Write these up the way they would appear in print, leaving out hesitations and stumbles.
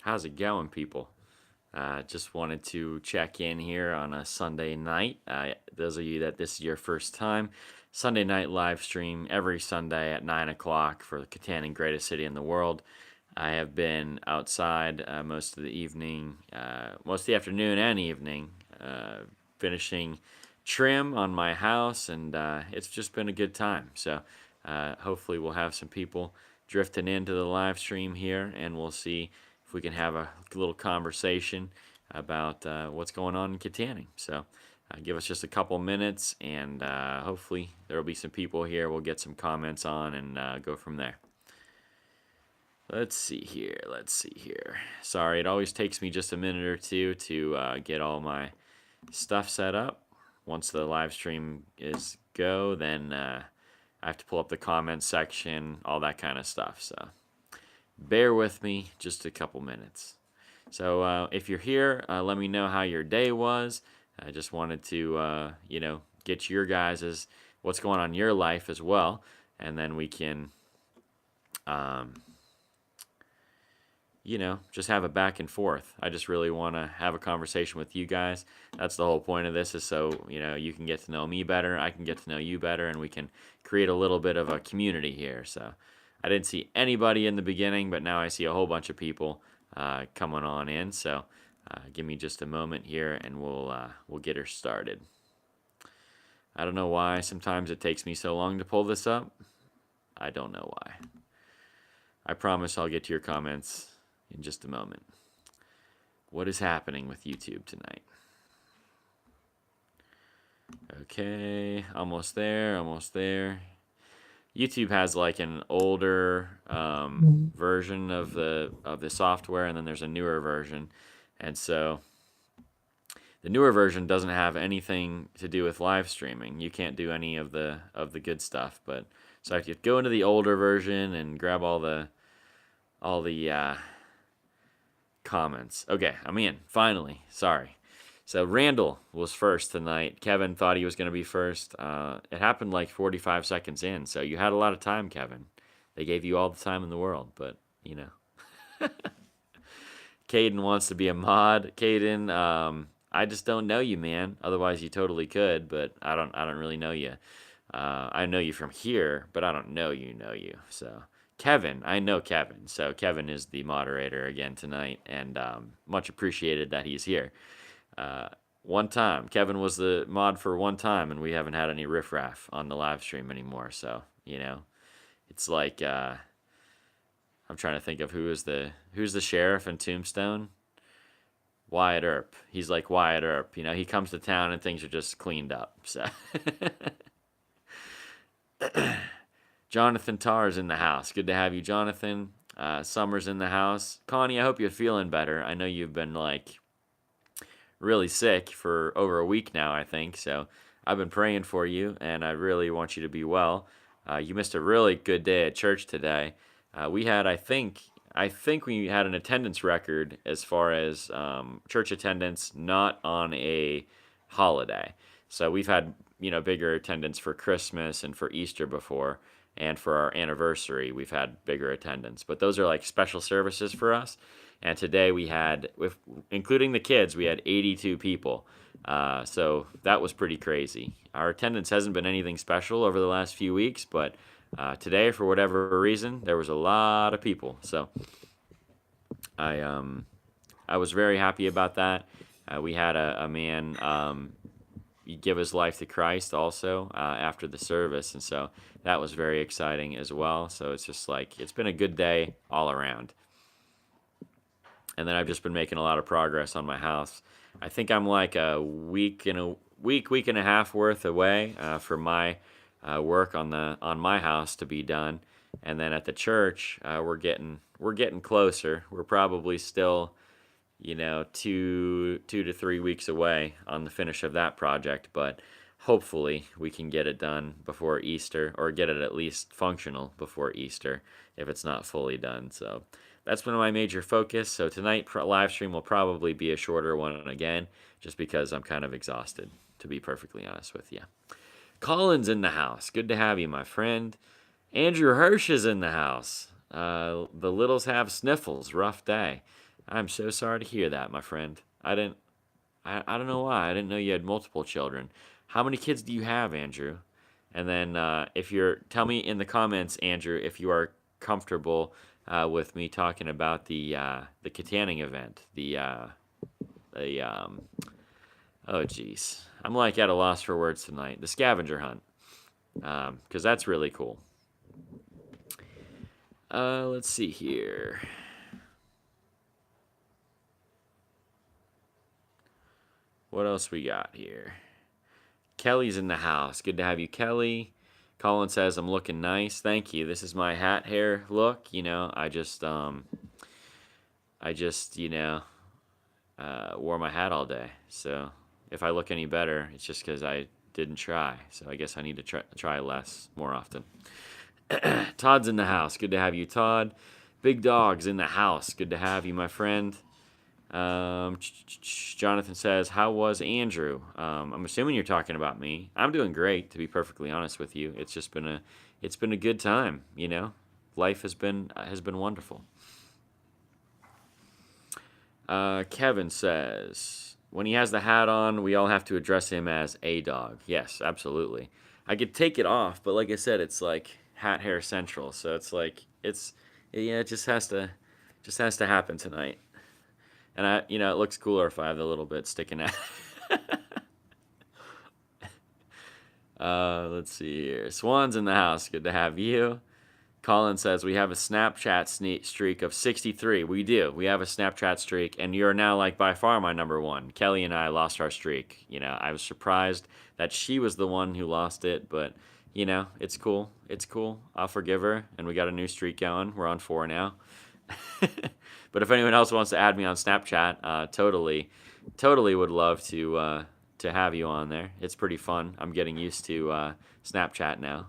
How's it going, people? Just wanted to check in here on a Sunday night. Those of you that this is your first time, Sunday night live stream every Sunday at 9 o'clock for the Kittanning, greatest city in the world. I have been outside most of the evening, most of the afternoon and evening, finishing trim on my house, and it's just been a good time. So hopefully, we'll have some people drifting into the live stream here, and we'll see if we can have a little conversation about what's going on in Kittanning. So give us just a couple minutes, and hopefully there will be some people here. We'll get some comments on and go from there. Let's see here. Let's see here. Sorry, it always takes me just a minute or two to get all my stuff set up. Once the live stream is go, then I have to pull up the comments section, all that kind of stuff. So bear with me just a couple minutes. So if you're here, let me know how your day was. I just wanted to, get your guys's what's going on in your life as well, and then we can, just have a back and forth. I just really want to have a conversation with you guys. That's the whole point of this, is so, you can get to know me better, I can get to know you better, and we can create a little bit of a community here. So I didn't see anybody in the beginning, but now I see a whole bunch of people coming on in. So give me just a moment here, and we'll get her started. I don't know why sometimes it takes me so long to pull this up. I don't know why. I promise I'll get to your comments in just a moment. What is happening with YouTube tonight? Okay, almost there, almost there. YouTube has like an older version of the software, and then there's a newer version, and so the newer version doesn't have anything to do with live streaming. You can't do any of the good stuff. But so if you go into the older version and grab all the comments. Okay, I'm in finally. Sorry. So Randall was first tonight. Kevin thought he was going to be first. It happened like 45 seconds in, so you had a lot of time, Kevin. They gave you all the time in the world, but Caden wants to be a mod. Caden, I just don't know you, man. Otherwise, you totally could, but I don't really know you. I know you from here, but I don't know you. So Kevin, I know Kevin. So Kevin is the moderator again tonight, and much appreciated that he's here. One time, Kevin was the mod for one time, and we haven't had any riffraff on the live stream anymore. So it's like I'm trying to think of who's the sheriff in Tombstone. Wyatt Earp. He's like Wyatt Earp. He comes to town and things are just cleaned up. So Jonathan Tarr's in the house. Good to have you, Jonathan. Summer's in the house. Connie, I hope you're feeling better. I know you've been like really sick for over a week now, I think. So I've been praying for you, and I really want you to be well. You missed a really good day at church today. We had, I think we had an attendance record as far as church attendance not on a holiday. So we've had bigger attendance for Christmas and for Easter before, and for our anniversary we've had bigger attendance. But those are like special services for us. And today we had, including the kids, we had 82 people. So that was pretty crazy. Our attendance hasn't been anything special over the last few weeks, but today, for whatever reason, there was a lot of people. So I was very happy about that. We had a man give his life to Christ also after the service, and so that was very exciting as well. So it's just like, it's been a good day all around. And then I've just been making a lot of progress on my house. I think I'm like a week and a half worth away for my work on my house to be done. And then at the church, we're getting closer. We're probably still 2 to 3 weeks away on the finish of that project, but hopefully we can get it done before Easter, or get it at least functional before Easter if it's not fully done. So that's been my major focus. So tonight live stream will probably be a shorter one again, just because I'm kind of exhausted, to be perfectly honest with you. Colin's in the house. Good to have you, my friend. Andrew Hirsch is in the house. The littles have sniffles. Rough day. I'm so sorry to hear that, my friend. I don't know why. I didn't know you had multiple children. How many kids do you have, Andrew? And then if you're, tell me in the comments, Andrew, if you are comfortable with me talking about the Kittanning event, the oh geez, I'm like at a loss for words tonight. The scavenger hunt, because that's really cool. Let's see here. What else we got here? Kelly's in the house. Good to have you, Kelly. Colin says I'm looking nice. Thank you. This is my hat hair look. I just wore my hat all day. So if I look any better, it's just because I didn't try. So I guess I need to try less more often. Todd's in the house. Good to have you, Todd. Big Dog's in the house. Good to have you, my friend. Jonathan says, "How was Andrew?" I'm assuming you're talking about me. I'm doing great, to be perfectly honest with you. It's been a good time. Life has been wonderful. Kevin says, "When he has the hat on, we all have to address him as a dog." Yes, absolutely. I could take it off, but like I said, it's like hat hair central, so it's like yeah, it just has to happen tonight. And it looks cooler if I have the little bit sticking out. Let's see here. Swan's in the house. Good to have you. Colin says we have a Snapchat streak of 63. We do. We have a Snapchat streak, and you're now like by far my number one. Kelly and I lost our streak. I was surprised that she was the one who lost it, but it's cool. It's cool. I'll forgive her, and we got a new streak going. We're on 4 now. But if anyone else wants to add me on Snapchat, totally would love to have you on there. It's pretty fun. I'm getting used to Snapchat now.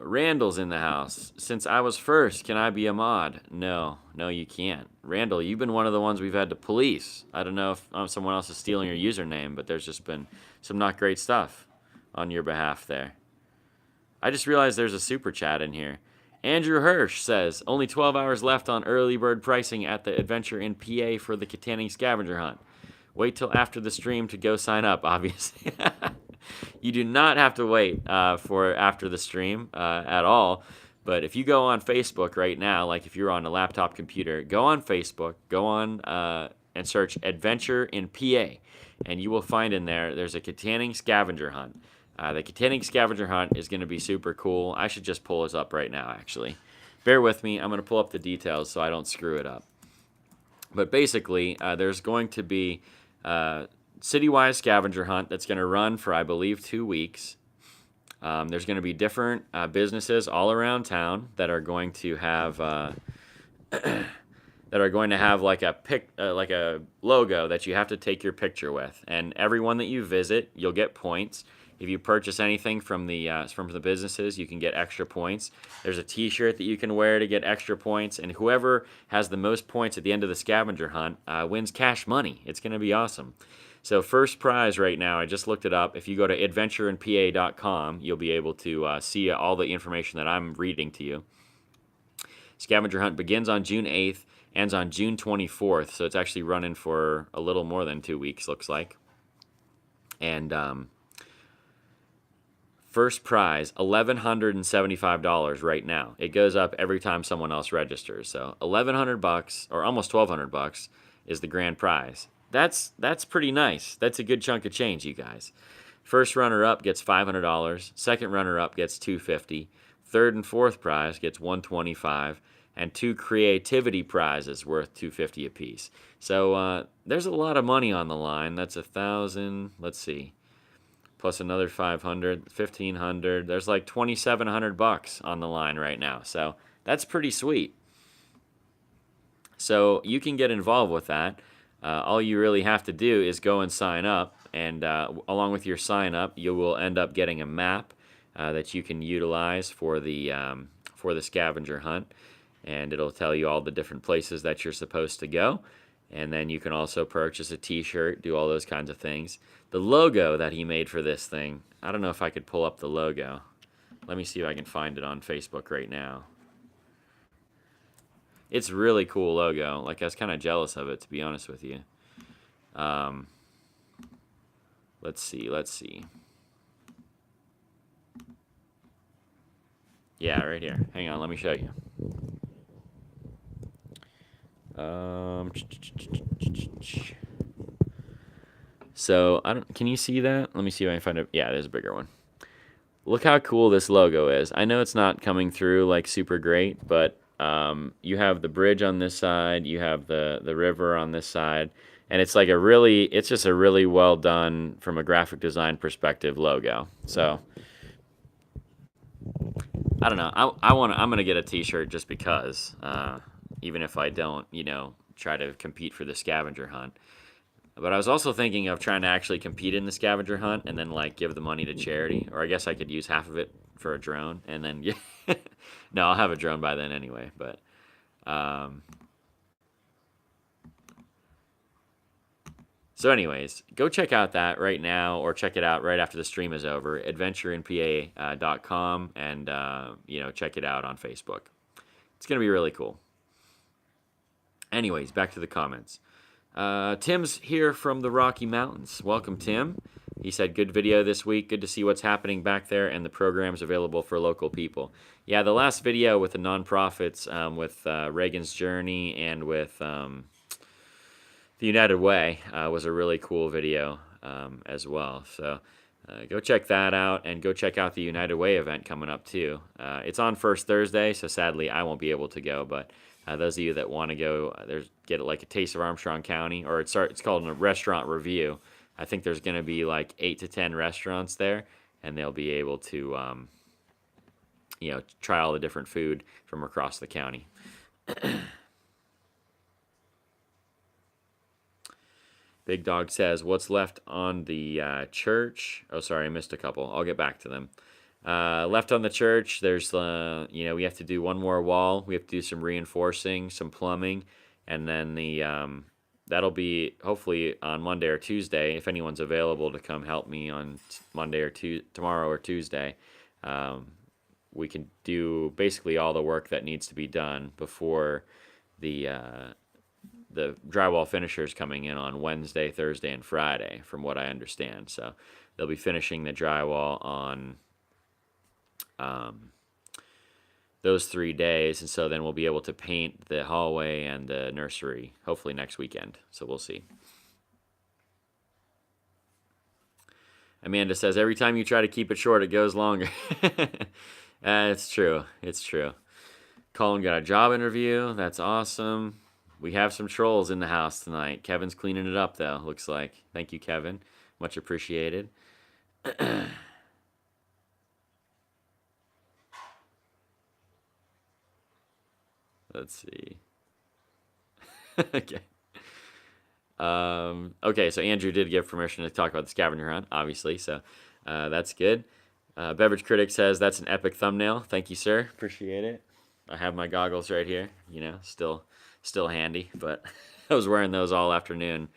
Randall's in the house. Since I was first, can I be a mod? No, you can't. Randall, you've been one of the ones we've had to police. I don't know if someone else is stealing your username, but there's just been some not great stuff on your behalf there. I just realized there's a super chat in here. Andrew Hirsch says, only 12 hours left on early bird pricing at the adventure in PA for the Kittanning scavenger hunt. Wait till after the stream to go sign up, obviously. You do not have to wait for after the stream at all. But if you go on Facebook right now, like if you're on a laptop computer, go on Facebook, go on and search Adventure in PA. And you will find in there's a Kittanning scavenger hunt. The Kittanning scavenger hunt is going to be super cool. I should just pull this up right now, actually. Bear with me. I'm going to pull up the details so I don't screw it up. But basically, there's going to be a citywide scavenger hunt that's going to run for, I believe, 2 weeks. There's going to be different businesses all around town that are going to have like a logo that you have to take your picture with. And everyone that you visit, you'll get points. If you purchase anything from the businesses, you can get extra points. There's a T-shirt that you can wear to get extra points, and whoever has the most points at the end of the scavenger hunt wins cash money. It's going to be awesome. So first prize right now, I just looked it up. If you go to adventureinpa.com, you'll be able to see all the information that I'm reading to you. Scavenger hunt begins on June 8th, ends on June 24th, so it's actually running for a little more than 2 weeks, looks like. And first prize, $1,175 right now. It goes up every time someone else registers. So $1,100 or almost $1,200 is the grand prize. That's pretty nice. That's a good chunk of change, you guys. First runner-up gets $500. Second runner-up gets $250. Third and fourth prize gets $125, and 2 creativity prizes worth $250 apiece. So there's a lot of money on the line. That's $1,000. Let's see. Plus another $500, $1,500. There's like $2,700 on the line right now. So that's pretty sweet. So you can get involved with that. All you really have to do is go and sign up. And along with your sign up, you will end up getting a map that you can utilize for the scavenger hunt. And it'll tell you all the different places that you're supposed to go. And then you can also purchase a T-shirt, do all those kinds of things. The logo that he made for this thing, I don't know if I could pull up the logo. Let me see if I can find it on Facebook right now. It's really cool logo. Like, I was kind of jealous of it, to be honest with you. Um, let's see. Yeah, right here. Hang on, let me show you. So I don't. Can you see that? Let me see if I can find it. Yeah, there's a bigger one. Look how cool this logo is. I know it's not coming through like super great, but you have the bridge on this side, you have the river on this side, and it's like it's just a really well done from a graphic design perspective logo. So I don't know. I'm gonna get a T-shirt just because, even if I don't, try to compete for the scavenger hunt. But I was also thinking of trying to actually compete in the scavenger hunt and then like give the money to charity, or I guess I could use half of it for a drone and then yeah. No, I'll have a drone by then anyway. But um, so, anyways, go check out that right now, or check it out right after the stream is over. adventureinpa.com, and check it out on Facebook. It's gonna be really cool. Anyways, back to the comments. Tim's here from the Rocky Mountains. Welcome, Tim. He said, good video this week. Good to see what's happening back there and the programs available for local people. Yeah, the last video with the nonprofits, with Reagan's Journey and with the United Way was a really cool video as well. So go check that out, and go check out the United Way event coming up too. It's on First Thursday, so sadly I won't be able to go, but those of you that want to go, get like a taste of Armstrong County, or it's called a restaurant review. I think there's going to be like 8 to 10 restaurants there, and they'll be able to, try all the different food from across the county. Big Dog says, what's left on the church? Oh, sorry, I missed a couple. I'll get back to them. Left on the church, there's, we have to do one more wall. We have to do some reinforcing, some plumbing, and then that'll be hopefully on Monday or Tuesday. If anyone's available to come help me on Monday or tomorrow or Tuesday, we can do basically all the work that needs to be done before the drywall finishers coming in on Wednesday, Thursday, and Friday, from what I understand. So they'll be finishing the drywall on those 3 days, and so then we'll be able to paint the hallway and the nursery hopefully next weekend. So we'll see. Amanda says, every time you try to keep it short, it goes longer. It's true. It's true. Colin got a job interview. That's awesome. We have some trolls in the house tonight. Kevin's cleaning it up, though, looks like. Thank you, Kevin. Much appreciated. Let's see. Okay. Okay, so Andrew did give permission to talk about the scavenger hunt, obviously, so that's good. Beverage Critic says, that's an epic thumbnail. Thank you, sir. Appreciate it. I have my goggles right here, still handy, but I was wearing those all afternoon.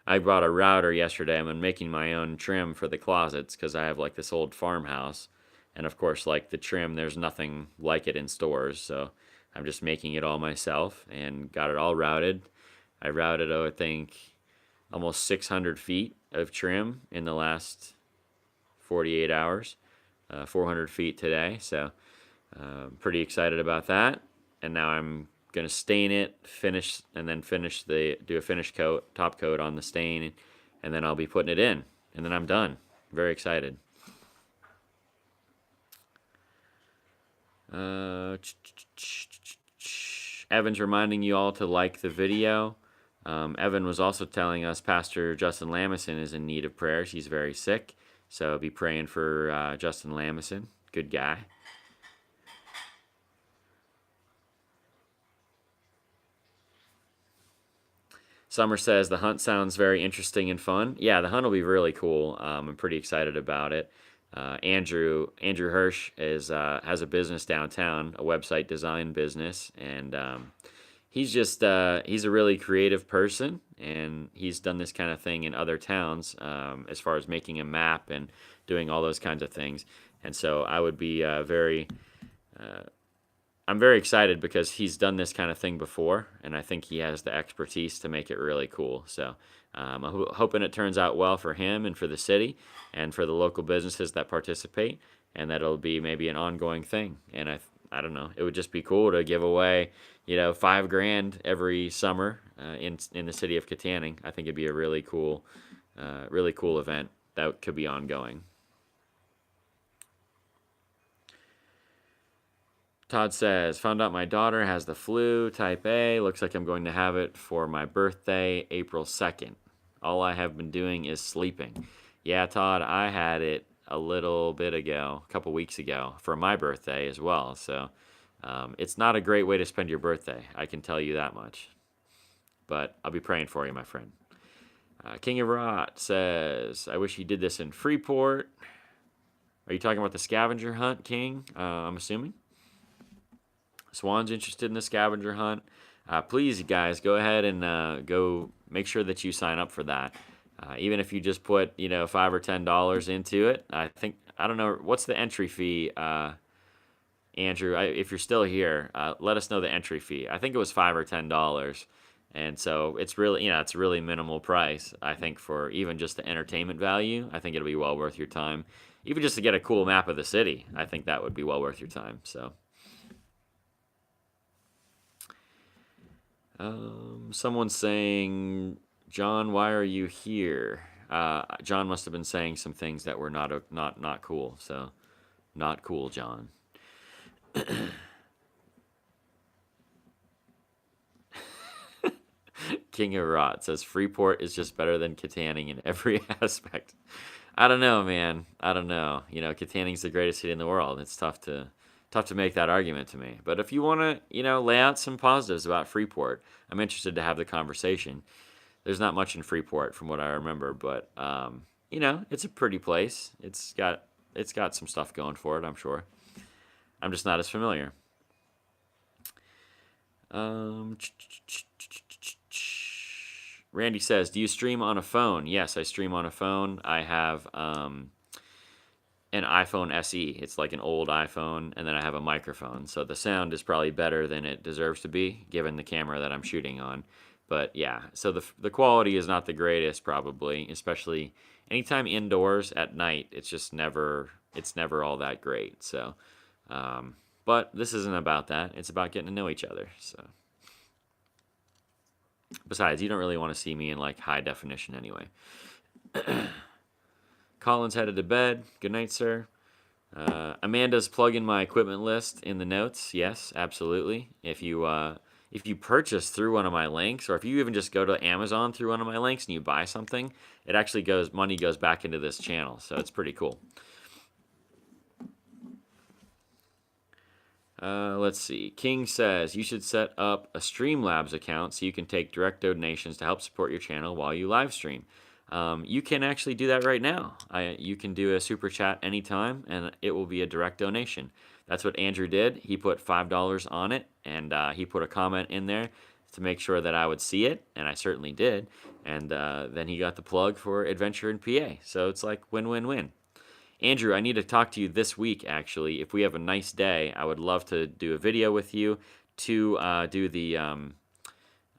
I bought a router yesterday. I'm making my own trim for the closets because I have like this old farmhouse, and of course, like the trim, there's nothing like it in stores, so I'm just making it all myself and got it all routed. I routed, I think, almost 600 feet of trim in the last 48 hours, 400 feet today. So pretty excited about that. And now I'm going to stain it, finish, and then do a finish coat, top coat on the stain, and then I'll be putting it in. And then I'm done. Very excited. Evan's reminding you all to like the video. Evan was also telling us Pastor Justin Lamison is in need of prayers. He's very sick, so be praying for Justin Lamison. Good guy. Summer says the hunt sounds very interesting and fun. Yeah, the hunt will be really cool. I'm pretty excited about it. Andrew Hirsch has a business downtown, a website design business, and he's just he's a really creative person, and he's done this kind of thing in other towns, as far as making a map and doing all those kinds of things. And so I would be I'm very excited because he's done this kind of thing before, and I think he has the expertise to make it really cool. So I'm hoping it turns out well for him and for the city and for the local businesses that participate, and that it'll be maybe an ongoing thing. And I don't know, it would just be cool to give away, 5 grand every summer in the city of Kittanning. I think it'd be a really cool event that could be ongoing. Todd says, found out my daughter has the flu, type A. Looks like I'm going to have it for my birthday, April 2nd. All I have been doing is sleeping. Yeah, Todd, I had it a little bit ago, a couple weeks ago, for my birthday as well. So it's not a great way to spend your birthday. I can tell you that much. But I'll be praying for you, my friend. King of Rot says, I wish he did this in Freeport. Are you talking about the scavenger hunt, King? I'm assuming. Swan's interested in the scavenger hunt. Please, you guys, go ahead and go make sure that you sign up for that. Even if you just put, $5 or $10 into it, I don't know, what's the entry fee, Andrew? If you're still here, let us know the entry fee. I think it was $5 or $10, and so it's really, it's a really minimal price. I think for even just the entertainment value, I think it'll be well worth your time. Even just to get a cool map of the city, I think that would be well worth your time. So. Someone's saying, John, why are you here? John must have been saying some things that were not cool. So, not cool, John. King of Rot says Freeport is just better than Kittanning in every aspect. I don't know, man. I don't know. Kittanning's the greatest city in the world. It's tough to make that argument to me. But if you want to, lay out some positives about Freeport, I'm interested to have the conversation. There's not much in Freeport from what I remember, but it's a pretty place. It's got some stuff going for it, I'm sure. I'm just not as familiar. Randy says, do you stream on a phone? Yes, I stream on a phone. I have an iPhone SE. It's like an old iPhone, and then I have a microphone. So the sound is probably better than it deserves to be, given the camera that I'm shooting on. But yeah, so the quality is not the greatest, probably, especially anytime indoors at night. It's never all that great. So, but this isn't about that. It's about getting to know each other. So, besides, you don't really want to see me in like high definition anyway. Colin's headed to bed. Good night, sir. Amanda's plugging my equipment list in the notes. Yes, absolutely. If you purchase through one of my links, or if you even just go to Amazon through one of my links and you buy something, it actually money goes back into this channel. So it's pretty cool. Let's see. King says you should set up a Streamlabs account so you can take direct donations to help support your channel while you live stream. You can actually do that right now. You can do a super chat anytime, and it will be a direct donation. That's what Andrew did. He put $5 on it, and he put a comment in there to make sure that I would see it, and I certainly did. And then he got the plug for Adventure in PA. So it's like win-win-win. Andrew, I need to talk to you this week, actually. If we have a nice day, I would love to do a video with you to do the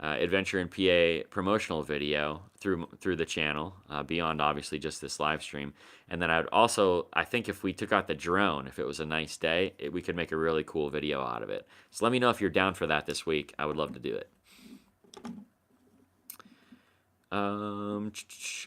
Adventure in PA promotional video through the channel, beyond obviously just this live stream. And then I think if we took out the drone, if it was a nice day, we could make a really cool video out of it. So let me know if you're down for that this week. I would love to do it.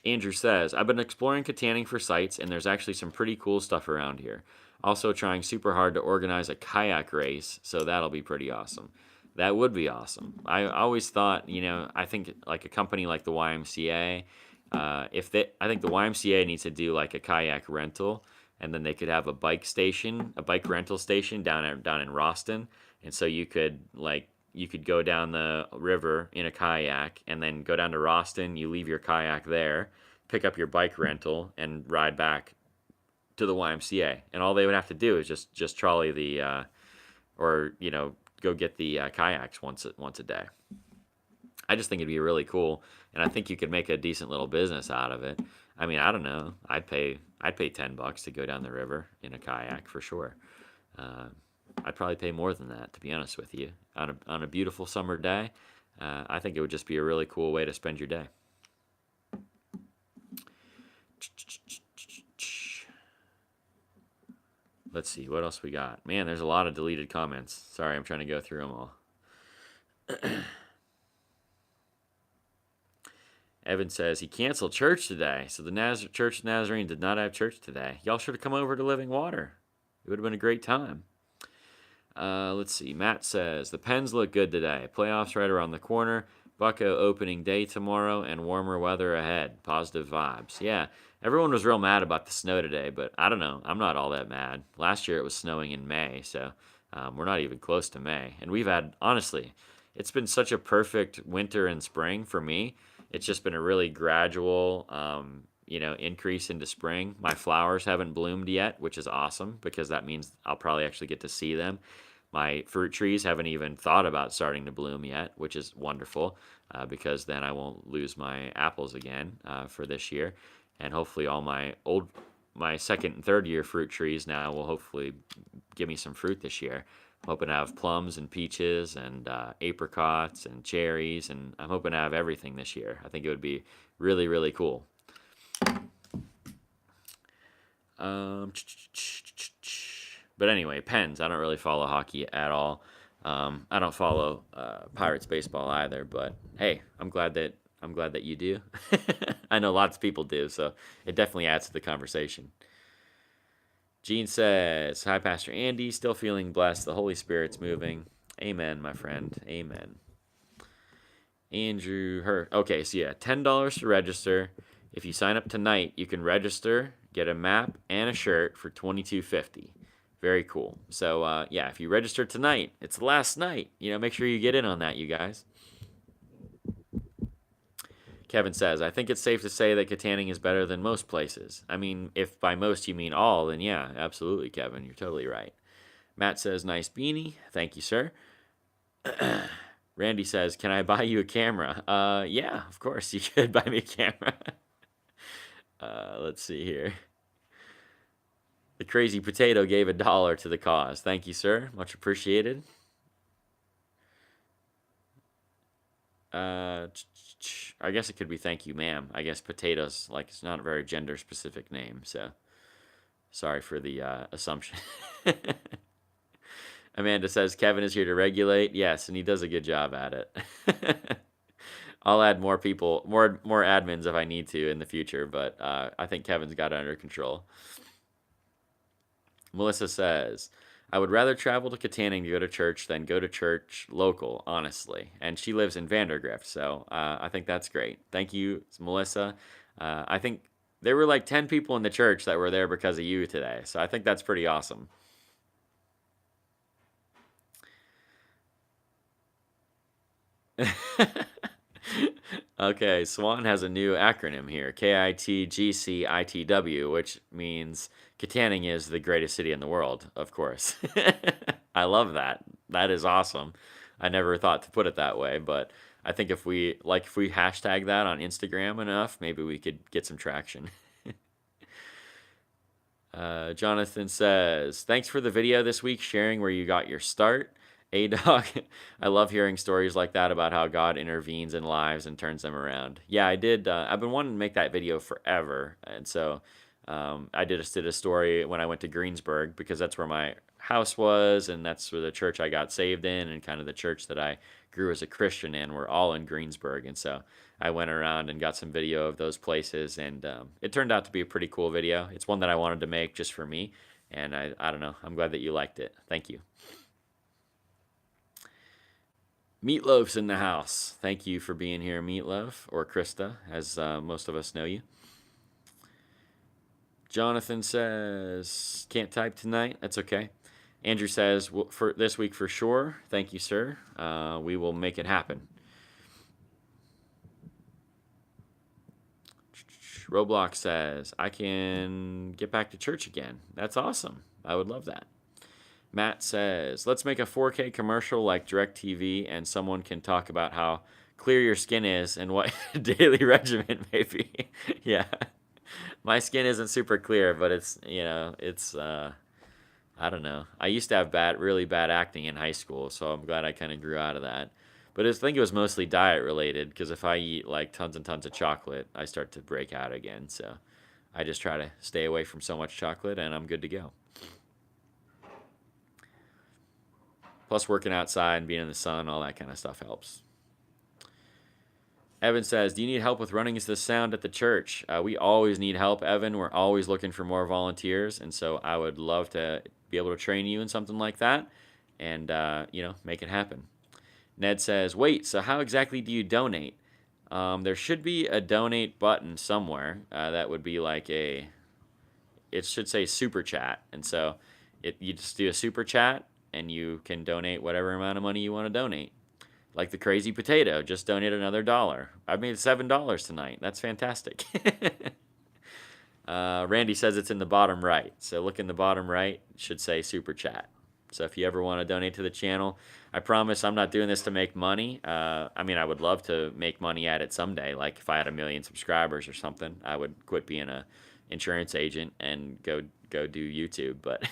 Andrew says, I've been exploring Kittanning for sites, and there's actually some pretty cool stuff around here. Also trying super hard to organize a kayak race, so that'll be pretty awesome. That would be awesome. I always thought, I think like a company like the YMCA, I think the YMCA needs to do like a kayak rental, and then they could have a bike rental station down in Roston, and so you could go down the river in a kayak and then go down to Roston. You leave your kayak there, pick up your bike rental, and ride back to the YMCA. And all they would have to do is just trolley go get the kayaks once a day. I just think it'd be really cool, and I think you could make a decent little business out of it. I mean, I don't know. I'd pay $10 to go down the river in a kayak for sure. I'd probably pay more than that, to be honest with you. On a beautiful summer day, I think it would just be a really cool way to spend your day. Let's see, what else we got? Man, there's a lot of deleted comments. Sorry, I'm trying to go through them all. Evan says he canceled church today, so the Church of Nazarene did not have church today. Y'all should have come over to Living Water. It would have been a great time. Let's see. Matt says the Pens look good today. Playoffs right around the corner. Bucko opening day tomorrow and warmer weather ahead. Positive vibes. Yeah, everyone was real mad about the snow today, but I don't know. I'm not all that mad. Last year it was snowing in May, so we're not even close to May. And we've had, honestly, it's been such a perfect winter and spring for me. It's just been a really gradual, increase into spring. My flowers haven't bloomed yet, which is awesome because that means I'll probably actually get to see them. My fruit trees haven't even thought about starting to bloom yet, which is wonderful because then I won't lose my apples again for this year. And hopefully all my second and third year fruit trees now will hopefully give me some fruit this year. I'm hoping to have plums and peaches and apricots and cherries, and I'm hoping to have everything this year. I think it would be really, really cool. But anyway, Pens. I don't really follow hockey at all. I don't follow Pirates baseball either. But hey, I'm glad that you do. I know lots of people do, so it definitely adds to the conversation. Gene says, "Hi, Pastor Andy. Still feeling blessed. The Holy Spirit's moving. Amen, my friend. Amen." Andrew Hurt. Okay, so yeah, $10 to register. If you sign up tonight, you can register, get a map and a shirt for $22.50. Very cool. So yeah, if you register tonight, it's the last night. Make sure you get in on that, you guys. Kevin says, I think it's safe to say that Kittanning is better than most places. I mean, if by most you mean all, then yeah, absolutely, Kevin. You're totally right. Matt says, nice beanie. Thank you, sir. Randy says, can I buy you a camera? Yeah, of course, you could buy me a camera. Let's see here. The Crazy Potato gave $1 to the cause. Thank you, sir. Much appreciated. I guess it could be thank you, ma'am. I guess potatoes, it's not a very gender-specific name, so sorry for the assumption. Amanda says, Kevin is here to regulate. Yes, and he does a good job at it. I'll add more people, more admins if I need to in the future, but I think Kevin's got it under control. Melissa says, I would rather travel to Kittanning to go to church than go to church local, honestly. And she lives in Vandergrift, so I think that's great. Thank you, Melissa. I think there were 10 people in the church that were there because of you today, so I think that's pretty awesome. Okay, Swan has a new acronym here, KITGCITW, which means Kittanning is the greatest city in the world, of course. I love that. That is awesome. I never thought to put it that way, but I think if we hashtag that on Instagram enough, maybe we could get some traction. Jonathan says, thanks for the video this week, sharing where you got your start. A-Dog, I love hearing stories like that about how God intervenes in lives and turns them around. Yeah, I did. I've been wanting to make that video forever. And so I did a story when I went to Greensburg because that's where my house was and that's where the church I got saved in and kind of the church that I grew as a Christian in. We're all in Greensburg. And so I went around and got some video of those places. And it turned out to be a pretty cool video. It's one that I wanted to make just for me. And I don't know. I'm glad that you liked it. Thank you. Meatloaf's in the house. Thank you for being here, Meatloaf, or Krista, as most of us know you. Jonathan says, can't type tonight. That's okay. Andrew says, well, for this week for sure. Thank you, sir. We will make it happen. Roblox says, I can get back to church again. That's awesome. I would love that. Matt says, let's make a 4K commercial like DirecTV and someone can talk about how clear your skin is and what daily regimen may be. Yeah. My skin isn't super clear, but it's I don't know. I used to have really bad acting in high school, so I'm glad I kind of grew out of that. But I think it was mostly diet related because if I eat like tons and tons of chocolate, I start to break out again. So I just try to stay away from so much chocolate and I'm good to go. Plus, working outside and being in the sun, all that kind of stuff helps. Evan says, do you need help with running the sound at the church? We always need help, Evan. We're always looking for more volunteers. And so I would love to be able to train you in something like that and, make it happen. Ned says, wait, so how exactly do you donate? There should be a donate button somewhere. That would be like it should say super chat. And so you just do a super chat and you can donate whatever amount of money you want to donate. Like the crazy potato, just donate another $1. I've made $7 tonight. That's fantastic. Randy says it's in the bottom right. So look in the bottom right, it should say super chat. So if you ever want to donate to the channel, I promise I'm not doing this to make money. I would love to make money at it someday. Like if I had 1 million subscribers or something, I would quit being a insurance agent and go do YouTube. But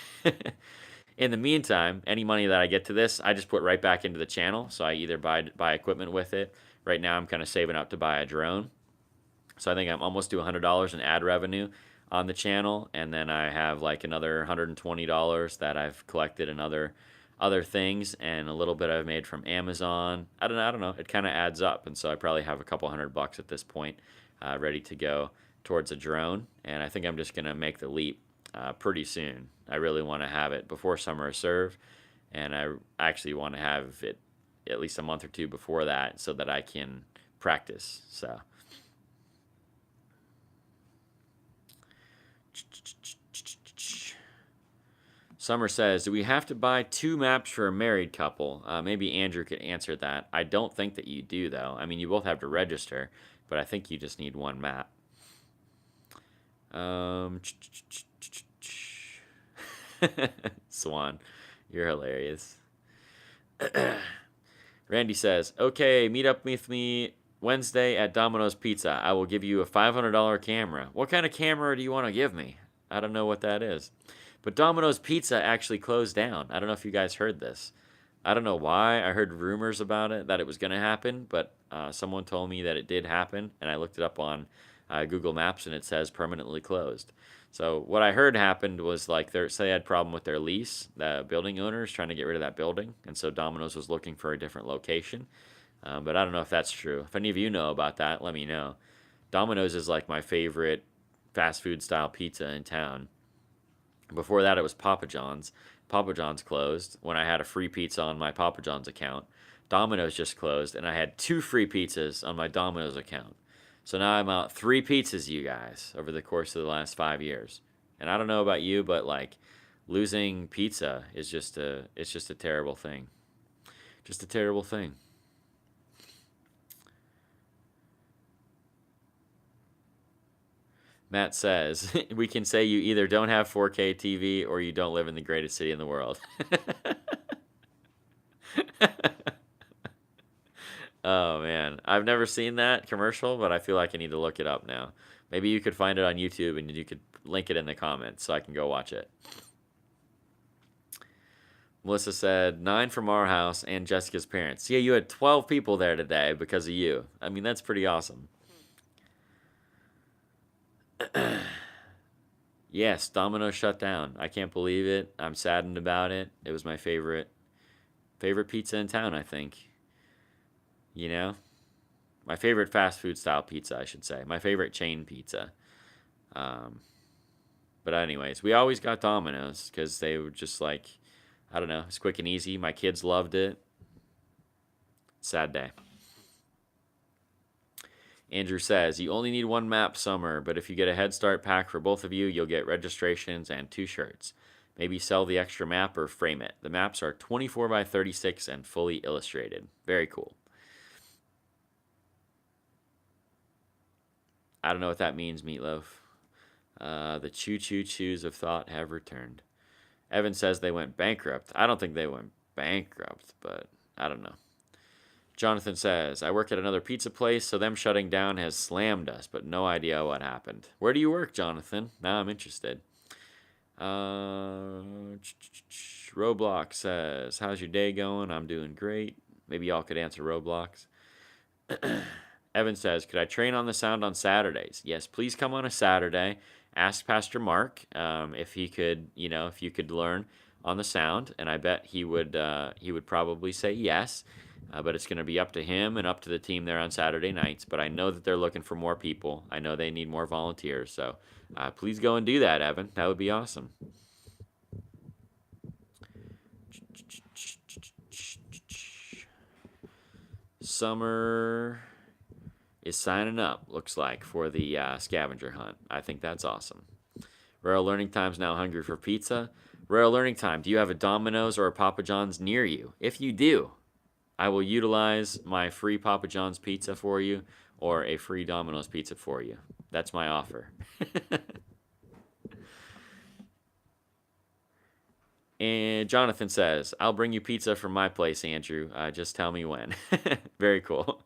in the meantime, any money that I get to this, I just put right back into the channel. So I either buy equipment with it. Right now, I'm kind of saving up to buy a drone. So I think I'm almost to $100 in ad revenue on the channel, and then I have like another $120 that I've collected in other things, and a little bit I've made from Amazon. I don't know. It kind of adds up, and so I probably have a couple $100 at this point, ready to go towards a drone. And I think I'm just gonna make the leap pretty soon. I really want to have it before summer is served, and I actually want to have it at least a month or two before that so that I can practice. So. Summer says, do we have to buy 2 maps for a married couple? Maybe Andrew could answer that. I don't think that you do, though. I mean, you both have to register, but I think you just need 1 map. Swan, you're hilarious. Randy says, okay, meet up with me Wednesday at Domino's Pizza. I will give you a $500 camera. What kind of camera do you want to give me? I don't know what that is. But Domino's Pizza actually closed down. I don't know if you guys heard this. I don't know why. I heard rumors about it, that it was going to happen, but someone told me that it did happen, and I looked it up on Google Maps, and it says permanently closed. So what I heard happened was like they had a problem with their lease. The building owners trying to get rid of that building, and so Domino's was looking for a different location. But I don't know if that's true. If any of you know about that, let me know. Domino's is like my favorite fast food style pizza in town. Before that, it was Papa John's. Papa John's closed when I had a free pizza on my Papa John's account. Domino's just closed, and I had 2 free pizzas on my Domino's account. So now I'm out 3 pizzas, you guys, over the course of the last 5 years. And I don't know about you, but like losing pizza is just a terrible thing. Just a terrible thing. Matt says, we can say you either don't have 4K TV or you don't live in the greatest city in the world. Oh, man. I've never seen that commercial, but I feel like I need to look it up now. Maybe you could find it on YouTube and you could link it in the comments so I can go watch it. Melissa said, 9 from our house and Jessica's parents. Yeah, you had 12 people there today because of you. I mean, that's pretty awesome. Yes, Domino's shut down. I can't believe it. I'm saddened about it. It was my favorite pizza in town, I think. You know? My favorite fast food style pizza, I should say. My favorite chain pizza. But anyways, we always got Domino's because they were just like, I don't know, it's quick and easy. My kids loved it. Sad day. Andrew says, you only need 1 map, Summer, but if you get a Head Start pack for both of you, you'll get registrations and 2 shirts. Maybe sell the extra map or frame it. The maps are 24 by 36 and fully illustrated. Very cool. I don't know what that means, Meatloaf. The choo-choo-choos of thought have returned. Evan says they went bankrupt. I don't think they went bankrupt, but I don't know. Jonathan says, I work at another pizza place, so them shutting down has slammed us, but no idea what happened. Where do you work, Jonathan? Now I'm interested. Roblox says, "How's your day going? I'm doing great." Maybe y'all could answer Roblox. Evan says, "Could I train on the sound on Saturdays?" Yes, please come on a Saturday. Ask Pastor Mark if he could, if you could learn on the sound, and I bet he would probably say yes. But it's going to be up to him and up to the team there on Saturday nights. But I know that they're looking for more people. I know they need more volunteers. So please go and do that, Evan. That would be awesome. Summer is signing up, looks like, for the scavenger hunt. I think that's awesome. Royal Learning Time's now hungry for pizza. Royal Learning Time, do you have a Domino's or a Papa John's near you? If you do, I will utilize my free Papa John's pizza for you or a free Domino's pizza for you. That's my offer. And Jonathan says, "I'll bring you pizza from my place, Andrew. Just tell me when." Very cool.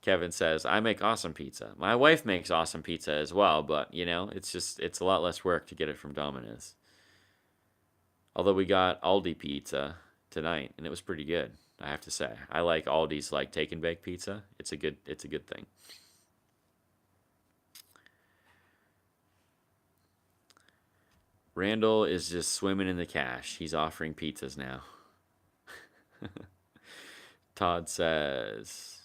Kevin says, "I make awesome pizza. My wife makes awesome pizza as well, but it's a lot less work to get it from Domino's." Although we got Aldi pizza tonight, and it was pretty good, I have to say. I like Aldi's like take and bake pizza. It's a good thing. Randall is just swimming in the cash. He's offering pizzas now. Todd says,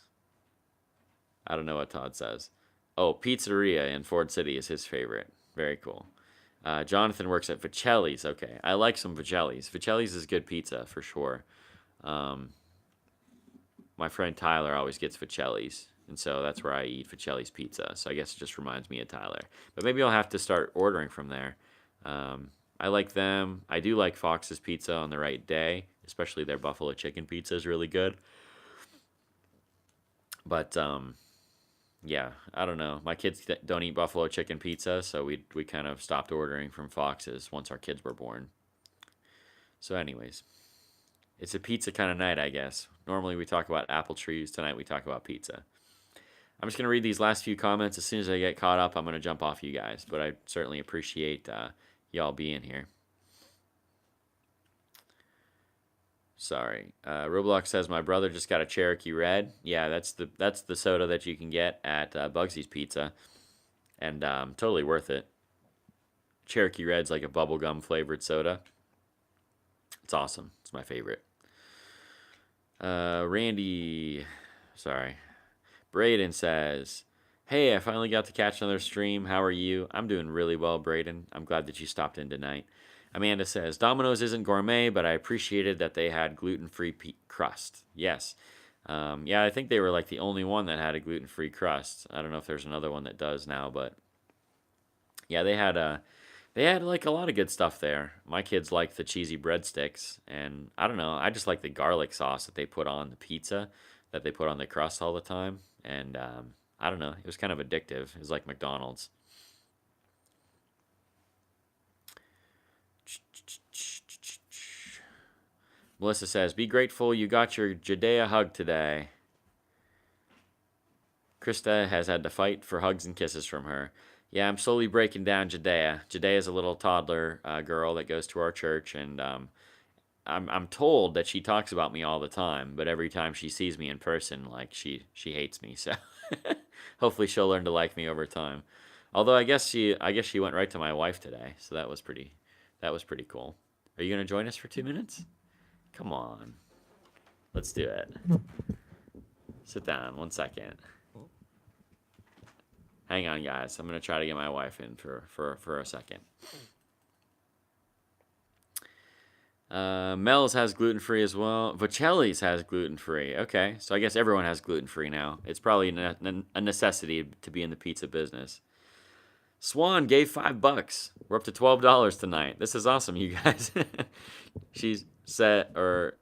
I don't know what Todd says. Oh, pizzeria in Ford City is his favorite. Very cool. Jonathan works at Vicelli's. Okay, I like some Vicelli's. Vicelli's is good pizza for sure. Um, my friend Tyler always gets Vicelli's, and so that's where I eat Vicelli's pizza. So I guess it just reminds me of Tyler. But maybe I'll have to start ordering from there. I like them. I do like Fox's Pizza on the right day, especially their buffalo chicken pizza is really good. But yeah, I don't know. My kids don't eat buffalo chicken pizza, so we kind of stopped ordering from Fox's once our kids were born. So, anyways, it's a pizza kind of night, I guess. Normally we talk about apple trees. Tonight we talk about pizza. I'm just gonna read these last few comments. As soon as I get caught up, I'm gonna jump off you guys. But I certainly appreciate y'all being here. Sorry. Roblox says my brother just got a Cherokee Red. Yeah, that's the soda that you can get at Bugsy's Pizza, and totally worth it. Cherokee Red's like a bubblegum flavored soda. It's awesome. It's my favorite. Randy, sorry. Braden says, "Hey, I finally got to catch another stream. How are you?" I'm doing really well, Braden. I'm glad that you stopped in tonight. Amanda says, "Domino's isn't gourmet, but I appreciated that they had gluten-free crust." Yes. Yeah, I think they were like the only one that had a gluten-free crust. I don't know if there's another one that does now, but yeah, they had like a lot of good stuff there. My kids like the cheesy breadsticks, and I don't know, I just like the garlic sauce that they put on the pizza, that they put on the crust all the time, and I don't know, it was kind of addictive. It was like McDonald's. Melissa says, "Be grateful you got your Judea hug today." Krista has had to fight for hugs and kisses from her. Yeah, I'm slowly breaking down Judea. Judea is a little toddler girl that goes to our church, and I'm told that she talks about me all the time, but every time she sees me in person, like she hates me. So hopefully she'll learn to like me over time. Although I guess she went right to my wife today, so that was pretty cool. Are you gonna join us for 2 minutes? Come on, let's do it. Sit down 1 second. Hang on, guys. I'm gonna try to get my wife in for a second. Mel's has gluten free as well. Vicelli's has gluten free. Okay, so I guess everyone has gluten free now. It's probably a necessity to be in the pizza business. Swan gave $5. We're up to $12 tonight. This is awesome, you guys. She's set, or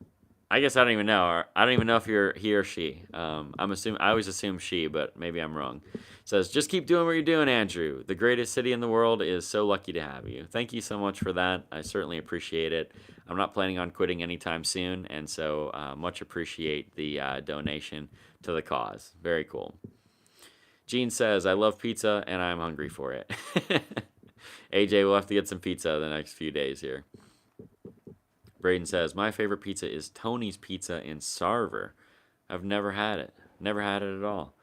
I guess I don't even know. Or I don't even know if you're he or she. I always assume she, but maybe I'm wrong. Says, "Just keep doing what you're doing, Andrew. The greatest city in the world is so lucky to have you." Thank you so much for that. I certainly appreciate it. I'm not planning on quitting anytime soon, and so much appreciate the donation to the cause. Very cool. Gene says, "I love pizza and I'm hungry for it." AJ, we'll have to get some pizza the next few days here. Braden says, my favorite pizza is Tony's Pizza in Sarver. I've never had it. Never had it at all.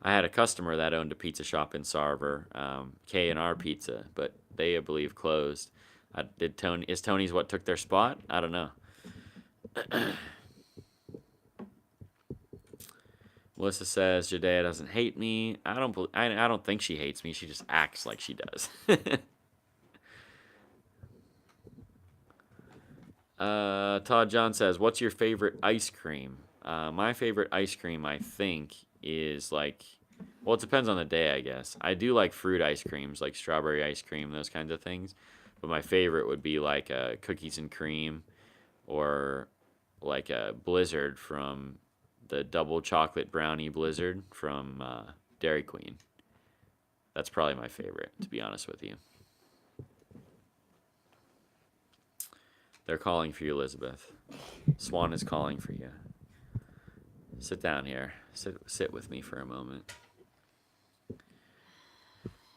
I had a customer that owned a pizza shop in Sarver, K&R Pizza, but they, I believe, closed. Is Tony's what took their spot? I don't know. Melissa says Judea doesn't hate me. I don't think she hates me. She just acts like she does. Todd John says, "What's your favorite ice cream?" My favorite ice cream, I think, is like, well, it depends on the day, I guess. I do like fruit ice creams, like strawberry ice cream, those kinds of things. But my favorite would be like cookies and cream, or like a Blizzard from the double chocolate brownie Blizzard from Dairy Queen. That's probably my favorite, to be honest with you. They're calling for you, Elizabeth. Swan is calling for you. Sit down here. Sit with me for a moment.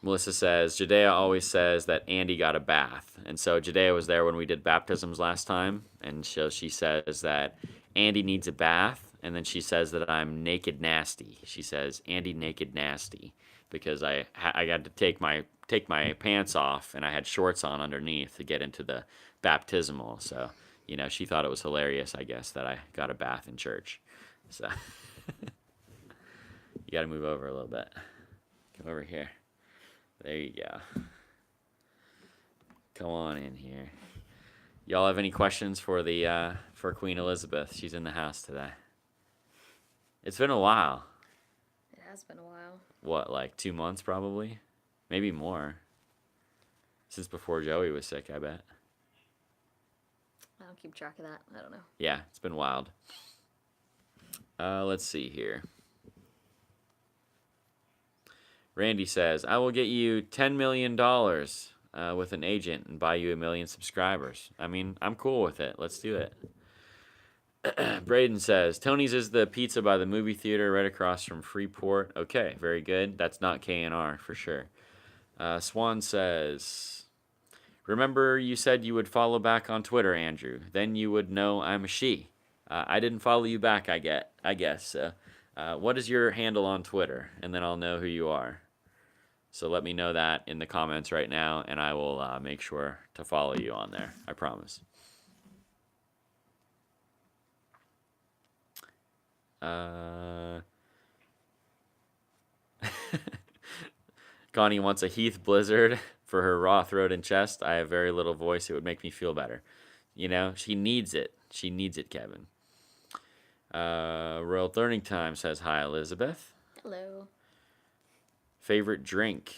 Melissa says, Judea always says that Andy got a bath. And so Judea was there when we did baptisms last time. And so she says that Andy needs a bath. And then she says that I'm naked nasty. She says, Andy naked nasty. Because I got to take my pants off and I had shorts on underneath to get into the baptismal. So, she thought it was hilarious, I guess, that I got a bath in church. So, you got to move over a little bit. Come over here. There you go. Come on in here. Y'all have any questions for for Queen Elizabeth? She's in the house today. It's been a while. It has been a while. What, like 2 months probably? Maybe more. Since before Joey was sick, I bet. I don't keep track of that. I don't know. Yeah, it's been wild. Let's see here. Randy says, I will get you $10 million with an agent and buy you 1 million subscribers. I mean, I'm cool with it. Let's do it. Braden says, Tony's is the pizza by the movie theater right across from Freeport. Okay, very good. That's not K&R for sure. Swan says, remember you said you would follow back on Twitter, Andrew. Then you would know I'm a she. I didn't follow you back, I guess. What is your handle on Twitter? And then I'll know who you are. So let me know that in the comments right now, and I will make sure to follow you on there. I promise. Connie wants a Heath Blizzard for her raw throat and chest. I have very little voice. It would make me feel better. She needs it. She needs it, Kevin. Royal Learning Time says, hi, Elizabeth. Hello. Favorite drink?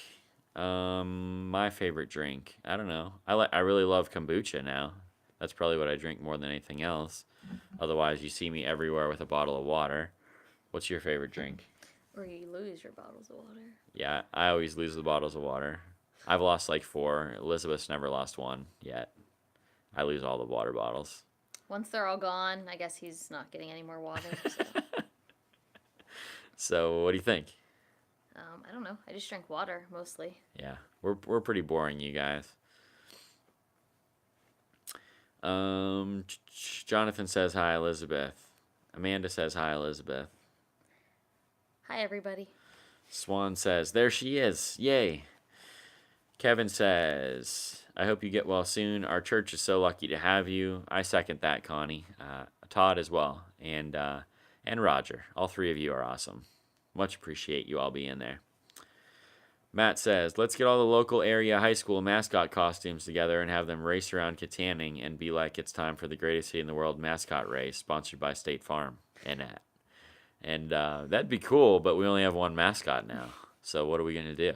My favorite drink, I don't know. I really love kombucha now. That's probably what I drink more than anything else. Otherwise, you see me everywhere with a bottle of water. What's your favorite drink? Or you lose your bottles of water. Yeah, I always lose the bottles of water. I've lost like 4. Elizabeth's never lost 1 yet. I lose all the water bottles. Once they're all gone, I guess he's not getting any more water. So, so what do you think? I don't know. I just drink water mostly. Yeah, we're pretty boring, you guys. Jonathan says hi, Elizabeth. Amanda says hi, Elizabeth. Hi, everybody. Swan says, there she is. Yay. Kevin says, I hope you get well soon. Our church is so lucky to have you. I second that, Connie. Todd as well. And Roger. All 3 of you are awesome. Much appreciate you all being there. Matt says, let's get all the local area high school mascot costumes together and have them race around Kittanning and be like it's time for the greatest city in the world mascot race, sponsored by State Farm and that'd be cool, but we only have 1 mascot now. So what are we going to do?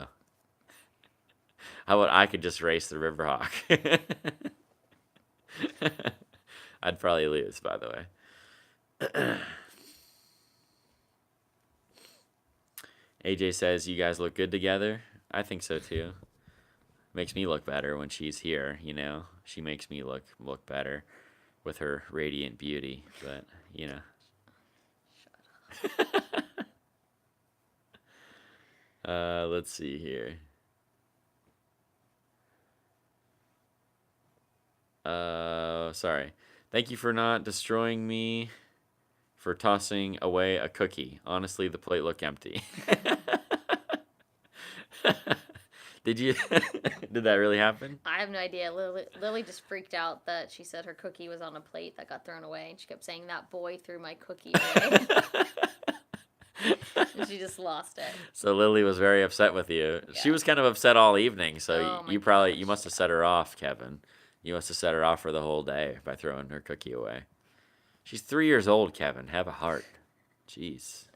How about I could just race the Riverhawk? I'd probably lose, by the way. AJ says, you guys look good together. I think so, too. Makes me look better when she's here, She makes me look better with her radiant beauty, but, Let's see here. Sorry. Thank you for not destroying me for tossing away a cookie. Honestly, the plate looked empty. Did you? Did that really happen? I have no idea. Lily just freaked out that she said her cookie was on a plate that got thrown away, and she kept saying that boy threw my cookie away, and she just lost it. So Lily was very upset with you. She Yeah. was kind of upset all evening. So Oh my you gosh. must have set her off, Kevin. You must have set her off for the whole day by throwing her cookie away. She's 3 years old, Kevin. Have a heart. Jeez.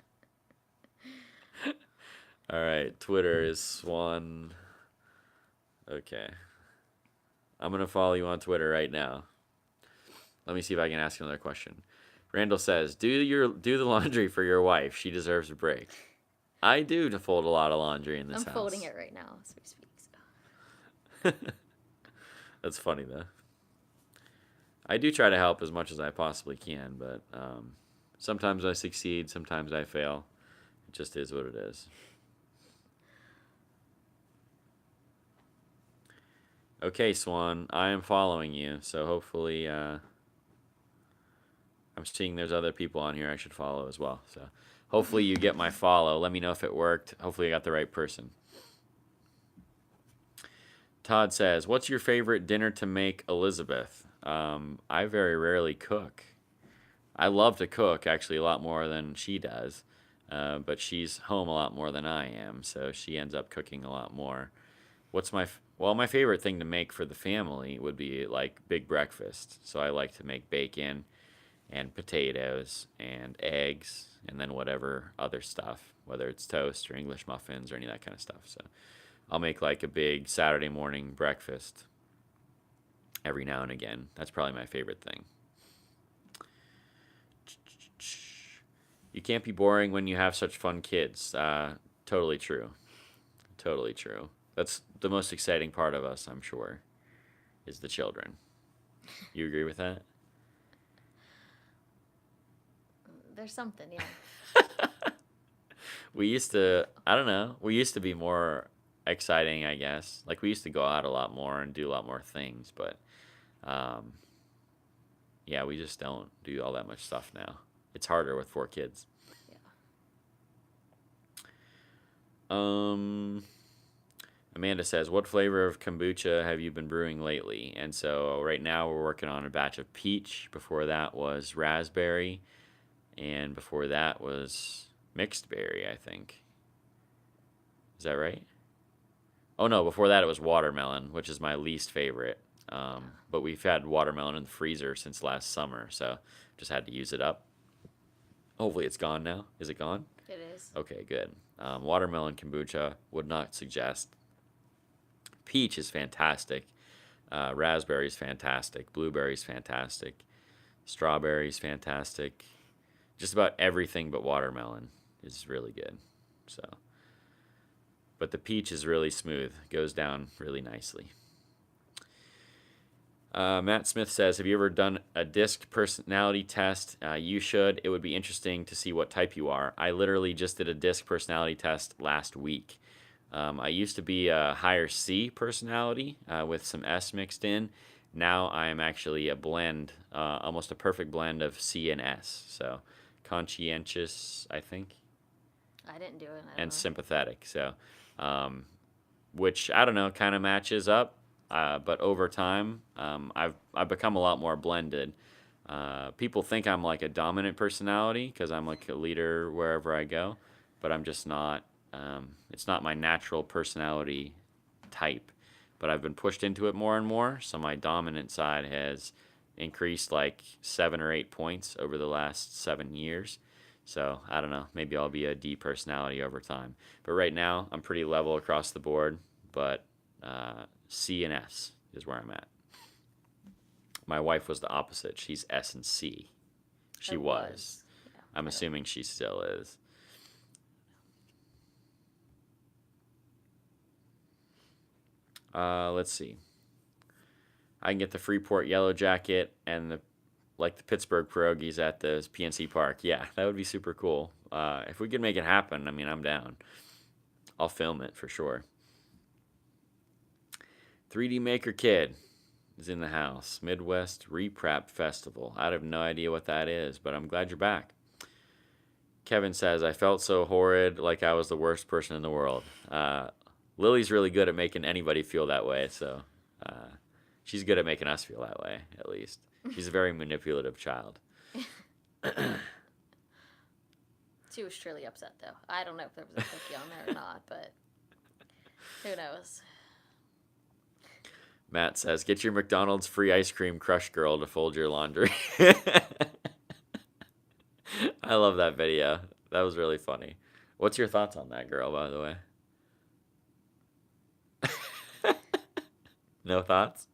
All right. Twitter is Swan. Okay. I'm gonna follow you on Twitter right now. Let me see if I can ask another question. Randall says, do the laundry for your wife. She deserves a break." I do to fold a lot of laundry in this I'm house. folding it right now as we speak. So. That's funny though. I do try to help as much as I possibly can, but sometimes I succeed, sometimes I fail. It just is what it is. Okay, Swan, I am following you, so hopefully I'm seeing there's other people on here I should follow as well. So hopefully you get my follow. Let me know if it worked. Hopefully I got the right person. Todd says, "What's your favorite dinner to make, Elizabeth?" I very rarely cook. I love to cook, actually, a lot more than she does. But she's home a lot more than I am, so she ends up cooking a lot more. My favorite thing to make for the family would be like big breakfast. So I like to make bacon and potatoes and eggs and then whatever other stuff, whether it's toast or English muffins or any of that kind of stuff. So I'll make like a big Saturday morning breakfast every now and again. That's probably my favorite thing. You can't be boring when you have such fun kids. Totally true. Totally true. That's the most exciting part of us, I'm sure, is the children. You agree with that? There's something, yeah. I don't know, we used to be more exciting, I guess. Like, we used to go out a lot more and do a lot more things, but um, yeah, we just don't do all that much stuff now. It's harder with 4 kids. Yeah. Amanda says, "What flavor of kombucha have you been brewing lately?" And so right now we're working on a batch of peach. Before that was raspberry, and before that was mixed berry, I think. Is that right? Oh no, before that it was watermelon, which is my least favorite. But we've had watermelon in the freezer since last summer, so just had to use it up. Hopefully it's gone now. Is it gone? It is. Okay, good. Watermelon kombucha would not suggest. Peach is fantastic. Raspberry is fantastic. Blueberry is fantastic. Strawberry is fantastic. Just about everything but watermelon is really good. So, but the peach is really smooth. Goes down really nicely. Matt Smith says, "Have you ever done a disc personality test? You should. It would be interesting to see what type you are. I literally just did a disc personality test last week. I used to be a higher C personality with some S mixed in. Now I am actually a blend, almost a perfect blend of C and S. So conscientious, I think, I didn't do it. I don't and know. sympathetic. So, which I don't know, kind of matches up. But over time, I've become a lot more blended. People think I'm like a dominant personality because I'm like a leader wherever I go, but I'm just not. It's not my natural personality type, but I've been pushed into it more and more. So my dominant side has increased like 7 or 8 points over the last 7 years. So I don't know. Maybe I'll be a D personality over time. But right now, I'm pretty level across the board. But C and S is where I'm at. My wife was the opposite. She's S and C. She It was. Yeah, I'm assuming she still is. Let's see. I can get the Freeport Yellow Jacket and the Pittsburgh pierogies at the PNC Park. Yeah, that would be super cool. If we could make it happen, I mean, I'm down. I'll film it for sure. 3D Maker Kid. is in the house. Midwest Reprap Festival. I have no idea what that is, but I'm glad you're back. Kevin says, I felt so horrid, like I was the worst person in the world. Lily's really good at making anybody feel that way, so she's good at making us feel that way, at least. She's a very manipulative child. She was surely upset, though. I don't know if there was a cookie on there or not, but who knows? Matt says, get your McDonald's free ice cream crush girl to fold your laundry. I love that video. That was really funny. What's your thoughts on that girl, by the way? No thoughts?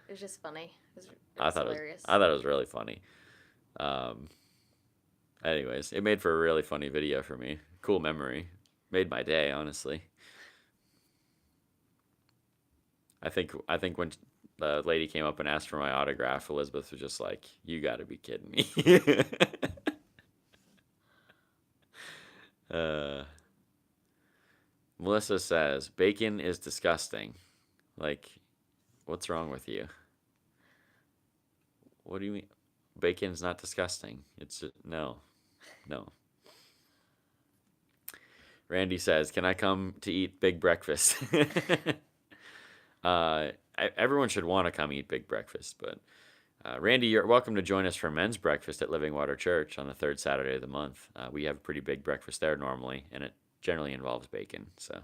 It was just funny. It was hilarious. I thought it was really funny. Anyways, it made for a really funny video for me. Cool memory. Made my day, honestly. I think when the lady came up and asked for my autograph, Elizabeth was just like, you gotta be kidding me. Melissa says, bacon is disgusting. Like, what's wrong with you? What do you mean? Bacon's not disgusting. It's no. Randy says, can I come to eat big breakfast? Everyone should want to come eat big breakfast, but Randy, you're welcome to join us for men's breakfast at Living Water Church on the third Saturday of the month. We have a pretty big breakfast there normally, and it generally involves bacon. So,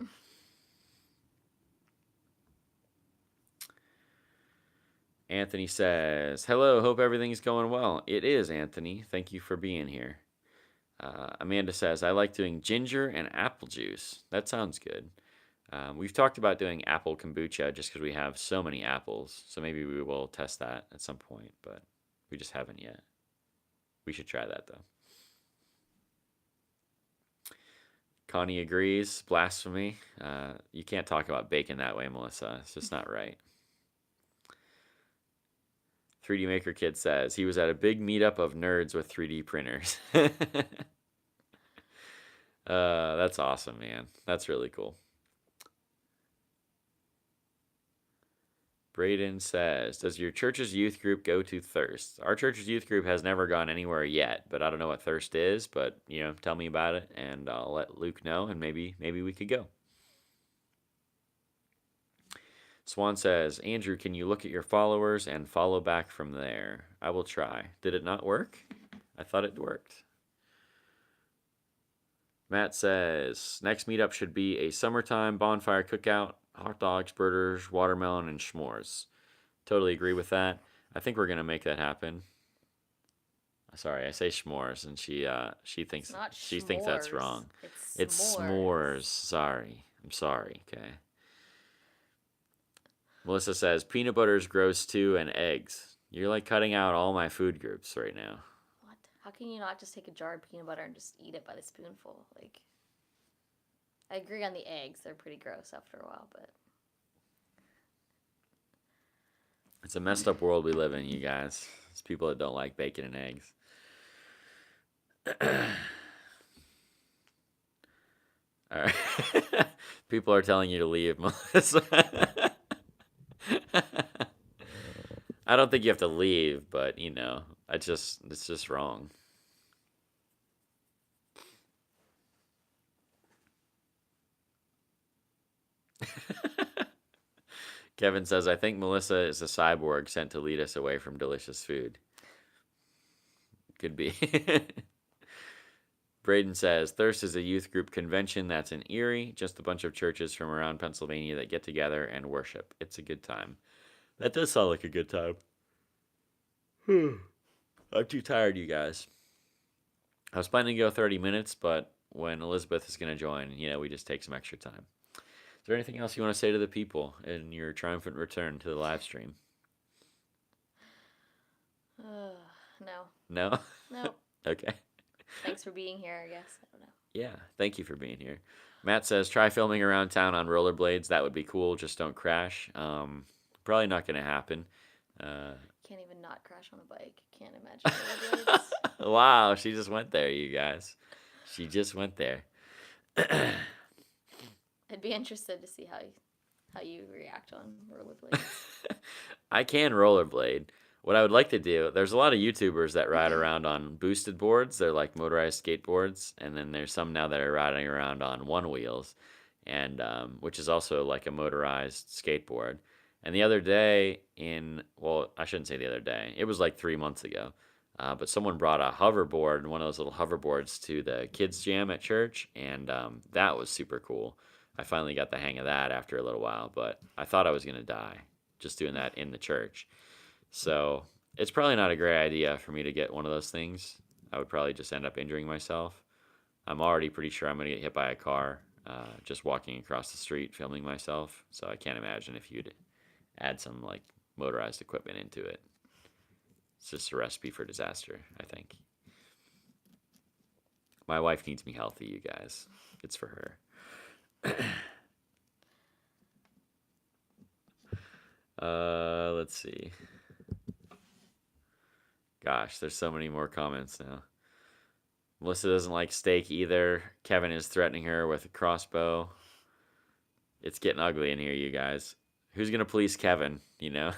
Anthony says, hello, hope everything's going well. It is, Anthony. Thank you for being here. Amanda says, I like doing ginger and apple juice. That sounds good. We've talked about doing apple kombucha just because we have so many apples. So maybe we will test that at some point, but we just haven't yet. We should try that, though. Connie agrees. Blasphemy. You can't talk about bacon that way, Melissa. It's just not right. 3D Maker Kid says, he was at a big meetup of nerds with 3D printers. That's awesome, man. That's really cool. Braden says, does your church's youth group go to Thirst? Our church's youth group has never gone anywhere yet, but I don't know what Thirst is, but, tell me about it, and I'll let Luke know, and maybe we could go. Swan says, Andrew, can you look at your followers and follow back from there? I will try. Did it not work? I thought it worked. Matt says, next meetup should be a summertime bonfire cookout, hot dogs, burgers, watermelon, and s'mores. Totally agree with that. I think we're going to make that happen. Sorry, I say s'mores, and she thinks that's wrong. It's s'mores. Sorry. I'm sorry, okay. Melissa says, peanut butter is gross too, and eggs. You're like cutting out all my food groups right now. What? How can you not just take a jar of peanut butter and just eat it by the spoonful? Like, I agree on the eggs. They're pretty gross after a while, but... It's a messed up world we live in, you guys. It's people that don't like bacon and eggs. All right. People are telling you to leave, Melissa. I don't think you have to leave, but it's just wrong. Kevin says, I think Melissa is a cyborg sent to lead us away from delicious food. Could be. Braden says, Thirst is a youth group convention that's in Erie, just a bunch of churches from around Pennsylvania that get together and worship. It's a good time. That does sound like a good time. I'm too tired, you guys. I was planning to go 30 minutes, but when Elizabeth is going to join, we just take some extra time. Is there anything else you want to say to the people in your triumphant return to the live stream? No. No? No. Okay. Thanks for being here, I guess. I don't know. Yeah, thank you for being here. Matt says, try filming around town on rollerblades. That would be cool. Just don't crash. Probably not going to happen. Can't even not crash on a bike. Can't imagine rollerblades. Wow, she just went there, you guys. She just went there. I'd be interested to see how how you react on rollerblades. I can rollerblade. What I would like to do, there's a lot of YouTubers that ride around on boosted boards. They're like motorized skateboards, and then there's some now that are riding around on one wheels, and which is also like a motorized skateboard. And the other day, well, I shouldn't say the other day. It was like 3 months ago. But someone brought a hoverboard, one of those little hoverboards, to the kids' jam at church, and that was super cool. I finally got the hang of that after a little while, but I thought I was gonna die just doing that in the church. So it's probably not a great idea for me to get one of those things. I would probably just end up injuring myself. I'm already pretty sure I'm going to get hit by a car just walking across the street filming myself. So I can't imagine if you'd add some like motorized equipment into it. It's just a recipe for disaster, I think. My wife needs me healthy, you guys. It's for her. Let's see. Gosh, there's so many more comments now. Melissa doesn't like steak either. Kevin is threatening her with a crossbow. It's getting ugly in here, you guys. Who's going to police Kevin, you know?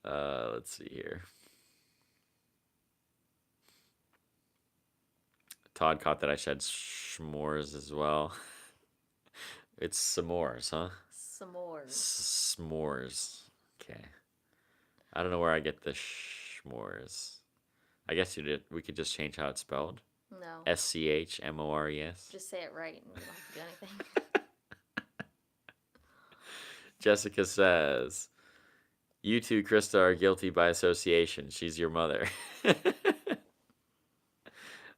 Let's see here. Todd caught that I said s'mores as well. It's s'mores, huh? S'mores. S'mores. Okay. I don't know where I get the s'mores. I guess we could just change how it's spelled. No. SCHMORES. Just say it right and you don't have to do anything. Jessica says, "You two, Krista, are guilty by association. She's your mother."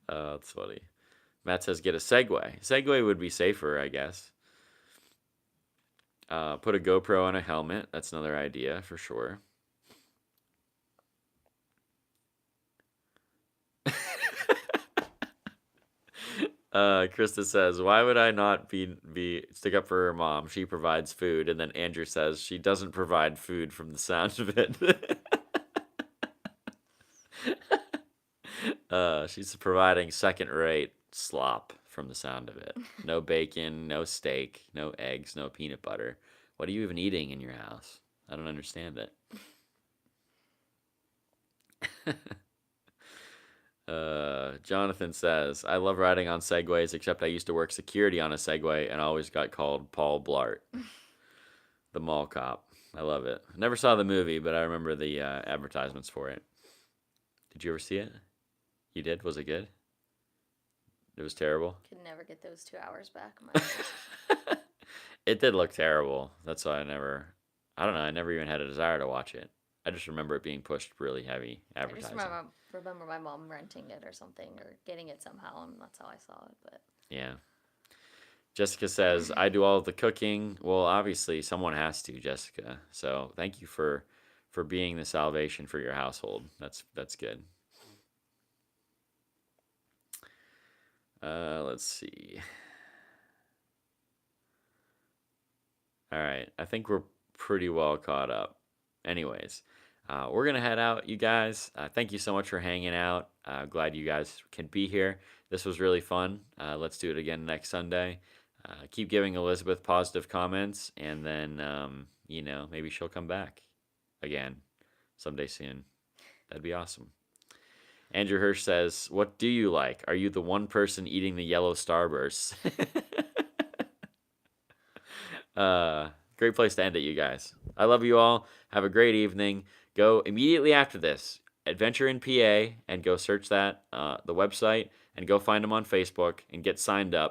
Oh, that's funny. Matt says, "Get a Segway. Segway would be safer, I guess. Put a GoPro on a helmet. That's another idea for sure." Krista says, "Why would I not be stick up for her mom? She provides food." And then Andrew says, "She doesn't provide food from the sound of it." She's providing second-rate slop from the sound of it. No bacon, no steak, no eggs, no peanut butter. What are you even eating in your house? I don't understand it. Jonathan says, "I love riding on Segways, except I used to work security on a Segway and always got called Paul Blart, the mall cop." I love it. Never saw the movie, but I remember the advertisements for it. Did you ever see it? You did? Was it good? It was terrible? Could never get those 2 hours back. In my life. It did look terrible. That's why I don't know, I never even had a desire to watch it. I just remember it being pushed really heavy advertising. I just remember my mom renting it or something, or getting it somehow, and that's how I saw it. But yeah. Jessica says, "I do all of the cooking." Well, obviously, someone has to, Jessica. So thank you for being the salvation for your household. That's good. Let's see. All right. I think we're pretty well caught up. Anyways, we're going to head out, you guys. Thank you so much for hanging out. Glad you guys can be here. This was really fun. Let's do it again next Sunday. Keep giving Elizabeth positive comments, and then, maybe she'll come back again someday soon. That'd be awesome. Andrew Hirsch says, "What do you like? Are you the one person eating the yellow starbursts?" Great place to end it, you guys. I love you all. Have a great evening. Go immediately after this, Adventure in PA, and go search that, the website, and go find them on Facebook and get signed up.